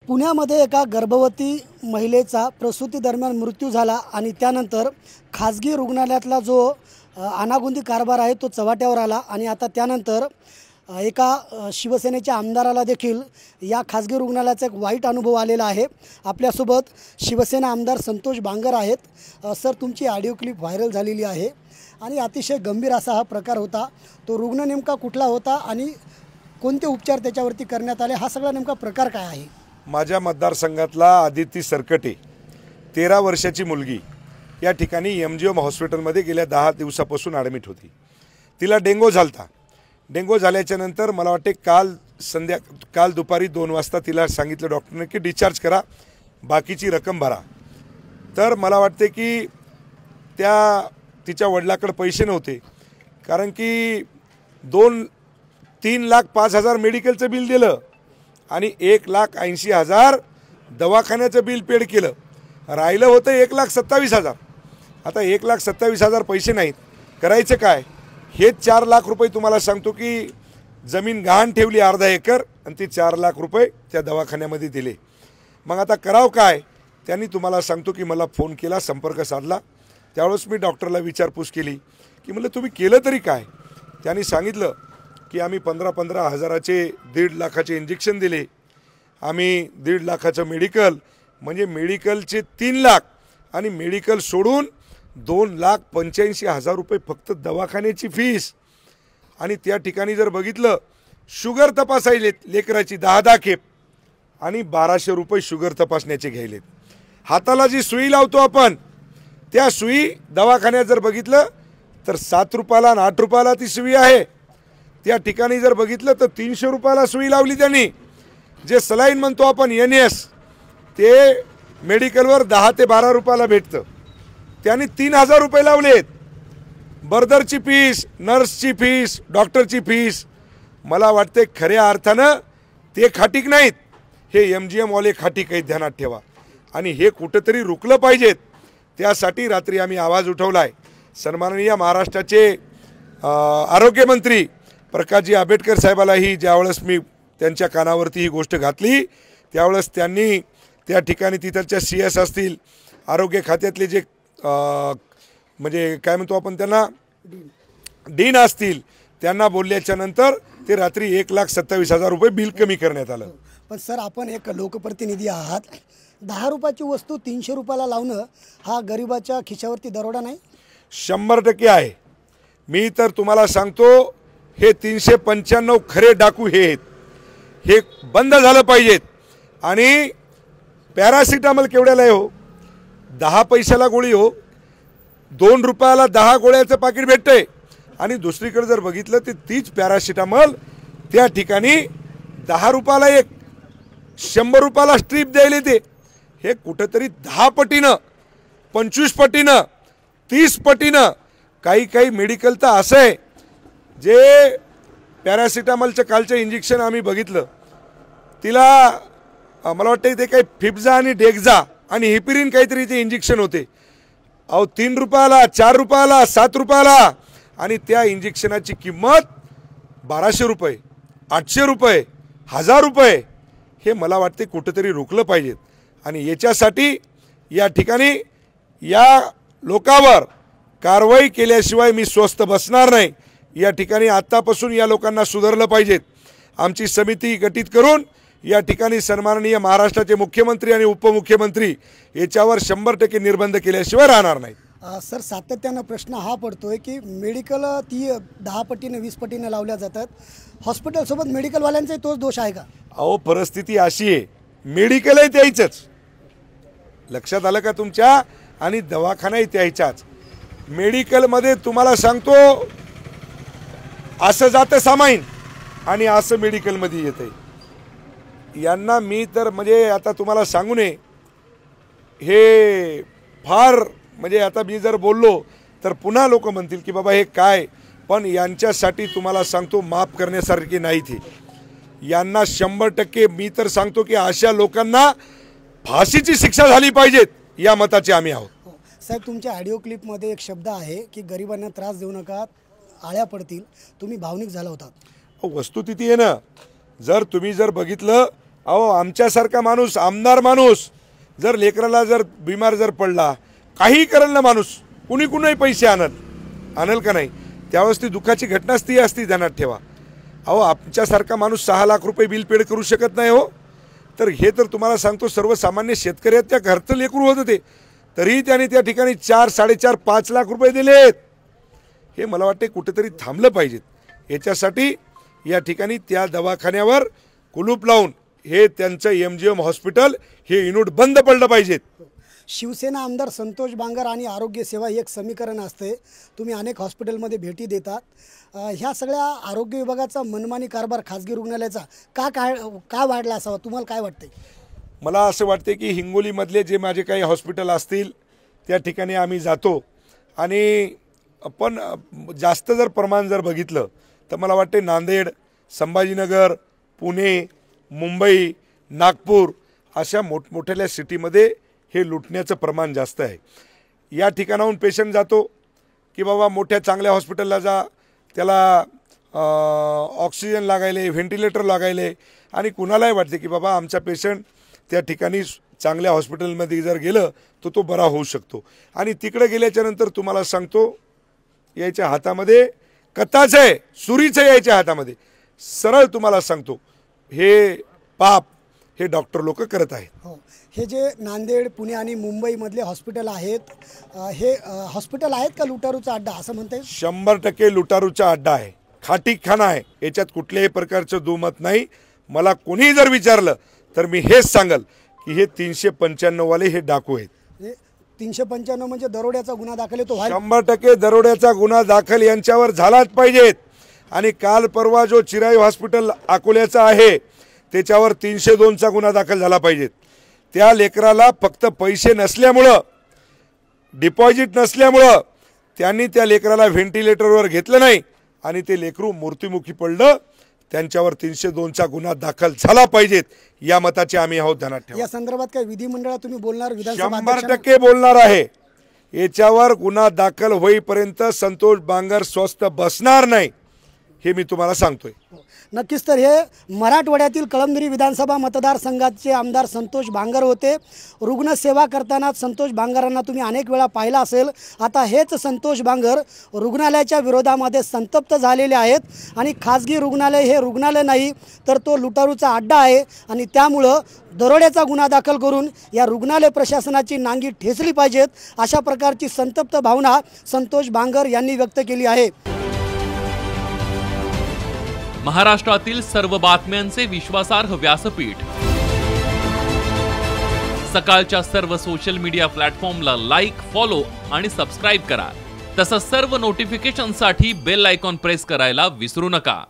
पुण्यामध्ये एका गर्भवती महिलेचा प्रसूती दरम्यान मृत्यू झाला आणि त्यानंतर खाजगी रुग्णालयातला जो अनागोंदी कारभार आहे तो चव्हाट्यावर आला आणि आता त्यानंतर एका शिवसेनेच्या आमदाराला देखील या खाजगी रुग्णालयाचा एक वाईट अनुभव आलेला आहे। आपल्यासोबत शिवसेना आमदार संतोष बांगर आहेत। सर, तुमची ऑडिओ क्लिप व्हायरल झालेली आहे आणि अतिशय गंभीर असा हा प्रकार होता। तो रुग्ण नेमका कुठला होता आणि कोणते उपचार त्याच्यावरती करण्यात आले, हा सगळा नेमका प्रकार काय आहे? माझ्या मतदारसंघातला आदिती सरकटे 13 वर्षाची मुलगी या ठिकाणी एमजीएम हॉस्पिटलमध्ये गेल्या 10 दिवसापासून ॲडमिट होती। तिला डेंगू झालता। डेंगू झाल्याच्या नंतर मला वाटते काल दुपारी 2 वाजता तिला सांगितलं डॉक्टरने की डिस्चार्ज करा, बाकीची रक्कम भरा। तर मला वाटते की तिच्या वडिलाकडे पैसे नव्हते, कारण की 3,05,000 मेडिकलचं बिल दिलं आणि 1,80,000 दवाखान्याचं बिल पेड केलं। राहिलं होतं 1,27,000। आता 1,27,000 पैसे नाहीत, करायचं काय? हेच 4 लाख रुपये तुम्हाला सांगतो की जमीन गहाण ठेवली अर्धा एकर आणि ती 4 लाख रुपये त्या दवाखान्यामध्ये दिले। मग आता करावं काय? त्यांनी तुम्हाला सांगतो की मला फोन केला, संपर्क साधला। त्यावेळेस मी डॉक्टरला विचारपूस केली की म्हणलं तुम्ही केलं तरी काय? त्यांनी सांगितलं की आम्ही 15-15 हजाराचे 1.5 लाखाचे इंजेक्शन दिले, आम्ही 1.5 लाखाचं मेडिकल, म्हणजे मेडिकलचे 3 लाख आणि मेडिकल सोडून 2,85,000 रुपये फक्त दवाखान्याची फीस। आणि त्या ठिकाणी जर बघितलं, शुगर तपासायले लेकराची 10 खेप आणि 1200 रुपये शुगर तपासण्याचे घ्यायलेत। हाताला जी सुई लावतो आपण, त्या सुई दवाखान्यात जर बघितलं तर 7 रुपयाला आणि 8 रुपयाला ती सुई आहे। त्या ठिकाणी जर बघितलं तर 300 रुपयाला सुई लावली त्यांनी। जे सलाईन म्हणतो आपण NS, ते मेडिकलवर 10 ते 12 रुपयाला भेटतं, त्यांनी 3,000 रुपये लावलेत। बर्दरची फीस, नर्सची फीस, डॉक्टरची फीस। मला वाटते खऱ्या अर्थानं ते खाटीक नाहीत, हे MGM वाले खाटीक आहेत, ध्यानात ठेवा। आणि हे कुठंतरी रुकलं पाहिजेत। त्यासाठी रात्री आम्ही आवाज उठवलाय। सन्माननीय महाराष्ट्राचे आरोग्यमंत्री प्रकाशजी आंबेडकर साहेबालाही ज्यावेळेस मी त्यांच्या कानावरती ही गोष्ट घातली, त्यावेळेस त्यांनी त्या ठिकाणी तिथलच्या CS असतील, आरोग्य खात्यातले जे म्हणजे काय म्हणतो आपण त्यांना, डीन असतील, त्यांना बोलल्याच्या नंतर ते रात्री 1,27,000 रुपये बिल कमी करण्यात आलं। पण सर, आपण एक लोकप्रतिनिधी आहात, 10 रुपयाची वस्तू 300 रुपयाला लावणं हा गरिबाच्या खिशावरती दरोडा नाही? 100% आहे। मी तर तुम्हाला सांगतो, हे 395 खरे डाकू हे आहेत, हे बंद झालं पाहिजेत। आणि पॅरासिटामॉल केवढ्याला आहे हो? 10 पैशाला गोळी हो, 2 रुपयाला 10 गोळ्याचं पाकिट भेटतंय। आणि दुसरीकडे जर बघितलं तर तीच पॅरासिटामॉल त्या ठिकाणी 10 रुपयाला एक, 100 रुपयाला स्ट्रीप द्यायला ते। हे कुठंतरी 10 पटीनं, 25 पटीनं, 30 पटीनं काही मेडिकल तर असं आहे, जे पॅरासिटामॉलचं कालचं इंजेक्शन आम्ही बघितलं, तिला मला वाटतं ते काही फिप्झा आणि डेक्झा आणि हिपिरिन काहीतरी ते इंजेक्शन होते। 3 रुपयाला, 4 रुपयाला, 7 रुपयाला, आणि त्या इंजेक्शनाची किंमत 1200 रुपये, 800 रुपये, 1000 रुपये। हे मला वाटते कुठंतरी रोखलं पाहिजेत। आणि याच्यासाठी या ठिकाणी या लोकांवर कारवाई केल्याशिवाय मी स्वस्थ बसणार नाही। या ठिकाणी आत्तापासून या लोकांना सुधारलं पाहिजेत। आमची समिती गठीत करून या ठिकाणी सन्माननीय महाराष्ट्राचे मुख्यमंत्री आणि उपमुख्यमंत्री याच्यावर 100% निर्बंध केल्याशिवाय राहणार नाही। सर, सातत्यानं प्रश्न हा पडतोय की मेडिकल ती 10 पटीनं 20 पटीनं लावल्या जातात, हॉस्पिटलसोबत मेडिकलवाल्यांचाही तोच दोष आहे का? अहो, परिस्थिती अशी आहे, मेडिकलही त्याचंच, लक्षात आलं का तुमच्या? आणि दवाखानाही त्याच्याच। मेडिकलमध्ये तुम्हाला सांगतो असं जातं सामाईन आणि असं मेडिकलमध्ये येतंय। यांना मी तर म्हणजे आता तुम्हाला सांगू नये, हे फार म्हणजे आता मी जर बोललो तर पुन्हा लोक म्हणतील की बाबा हे काय, पण यांच्यासाठी तुम्हाला सांगतो माफ करण्यासारखी नाही ती। यांना 100% मी तर सांगतो की अशा लोकांना फाशीची शिक्षा झाली पाहिजेत, या मताचे आम्ही आहोत। साहेब, तुमच्या ऑडिओ क्लिपमध्ये एक शब्द आहे की गरिबांना त्रास देऊ नका, आळ्या पडतील, तुम्ही भावनिक झाला होता। वस्तुस्थिती आहे ना, जर तुम्ही बघितलं अहो आमच्यासारखा माणूस, आमदार माणूस जर लेकराला जर बिमार जर पडला, काही करेल ना माणूस, कुणी पैसे आणल का नाही? त्यावेळेस ती दुःखाची घटनाच ती असती, ध्यानात ठेवा. अहो आमच्यासारखा माणूस 6 लाख रुपये बिल पेड करू शकत नाही हो. तर हे तर तुम्हाला सांगतो, सर्वसामान्य शेतकरी आहेत, त्या घरचं लेकरू होतं ते, तरीही त्यांनी त्या ठिकाणी 4, 4.5, 5 लाख रुपये दिलेत. हे मला वाटते कुठेतरी थांबलं पाहिजेत. याच्यासाठी या ठिकाणी त्या दवाखान्यावर कुलूप लावून हे त्यांचं MGM हॉस्पिटल हे युनिट बंद पडलं पाहिजेत. शिवसेना आमदार संतोष बांगर आणि आरोग्य सेवा एक समीकरण असते. तुम्ही अनेक हॉस्पिटलमध्ये भेटी देतात. ह्या सगळ्या आरोग्य विभागाचा मनमानी कारभार खाजगी रुग्णालयाचा का वाढला असावा, तुम्हाला काय वाटते? मला असं वाटते की हिंगोलीमधले जे माझे काही हॉस्पिटल असतील त्या ठिकाणी आम्ही जातो आणि पण जास्त जर प्रमाण जर बघितलं तर मला वाटते नांदेड, संभाजीनगर, पुणे, मुंबई, नागपूर अशा मोठमोठ्या सिटीमध्ये हे लुटण्याचं प्रमाण जास्त आहे. या ठिकाणाहून पेशंट जातो की बाबा मोठ्या चांगल्या हॉस्पिटलला जा, त्याला ऑक्सिजन लागायले, व्हेंटिलेटर लागायले, आणि कुणालाही वाटते की बाबा आमचा पेशंट त्या ठिकाणी चांगल्या हॉस्पिटलमध्ये जर गेलं तर तो बरा होऊ शकतो. आणि तिकडे गेल्याच्यानंतर तुम्हाला सांगतो, याच्या हातामध्ये कथाच आहे, सुरीच आहे याच्या हातामध्ये. सरळ तुम्हाला सांगतो, हे पाप हे डॉक्टर लोक करत आहेत. हो, हे जे नांदेड, पुणे आणि मुंबईमधले हॉस्पिटल आहेत, हे हॉस्पिटल आहेत का लुटारूचा अड्डा असं म्हणता येईल? 100% लुटारूचा अड्डा आहे, खाटीखाना आहे. याच्यात कुठल्याही प्रकारचं दुमत नाही. मला कोणीही जर विचारलं तर मी हेच सांगल की हे 395 वाले हे डाकू आहेत. 395 म्हणजे दरोड्याचा गुन्हा दाखल आहे तो. 100% दरोड्याचा गुन्हा दाखल यांच्यावर झालाच पाहिजेत. आणि काल परवा जो चिराई हॉस्पिटल अकोल्याचा आहे त्याच्यावर 302चा गुन्हा दाखल झाला पाहिजे. त्या लेकराला फक्त पैसे नसल्यामुळं, डिपॉझिट नसल्यामुळं त्यांनी त्या लेकराला व्हेंटिलेटरवर घेतलं नाही आणि ते लेकरू मृत्युमुखी पडलं. त्यांच्यावर 302चा गुन्हा दाखल झाला पाहिजेत, या मताचे आम्ही आहोत. ध्यानात ठेवा. या संदर्भात काय विधिमंडळात तुम्ही बोलणार? 100% बोलणार आहे. याच्यावर गुन्हा दाखल होईपर्यंत संतोष बांगर स्वस्थ बसणार नाही, हे मी तुम्हाला सांगतोय. नक्कीच. तर हे मराठवाड्यातील कळमनुरी विधानसभा मतदारसंघाचे आमदार संतोष बांगर होते. रुग्णसेवा करताना संतोष बांगरांना तुम्ही अनेक वेळा पाहिलं असेल. आता हेच संतोष बांगर रुग्णालयाच्या विरोधामध्ये संतप्त झालेले आहेत आणि खाजगी रुग्णालय हे रुग्णालय नाही तर तो लुटारूचा अड्डा आहे. आणि त्यामुळं दरोड्याचा गुन्हा दाखल करून या रुग्णालय प्रशासनाची नांगी ठेचली पाहिजेत, अशा प्रकारची संतप्त भावना संतोष बांगर यांनी व्यक्त केली आहे. महाराष्ट्रातील सर्व बातम्यांचे विश्वासार्ह व्यासपीठ. सकाळच्या सर्व सोशल मीडिया प्लॅटफॉर्मला लाईक, फॉलो आणि सबस्क्राईब करा. तसंच सर्व नोटिफिकेशनसाठी बेल आयकॉन प्रेस करायला विसरू नका.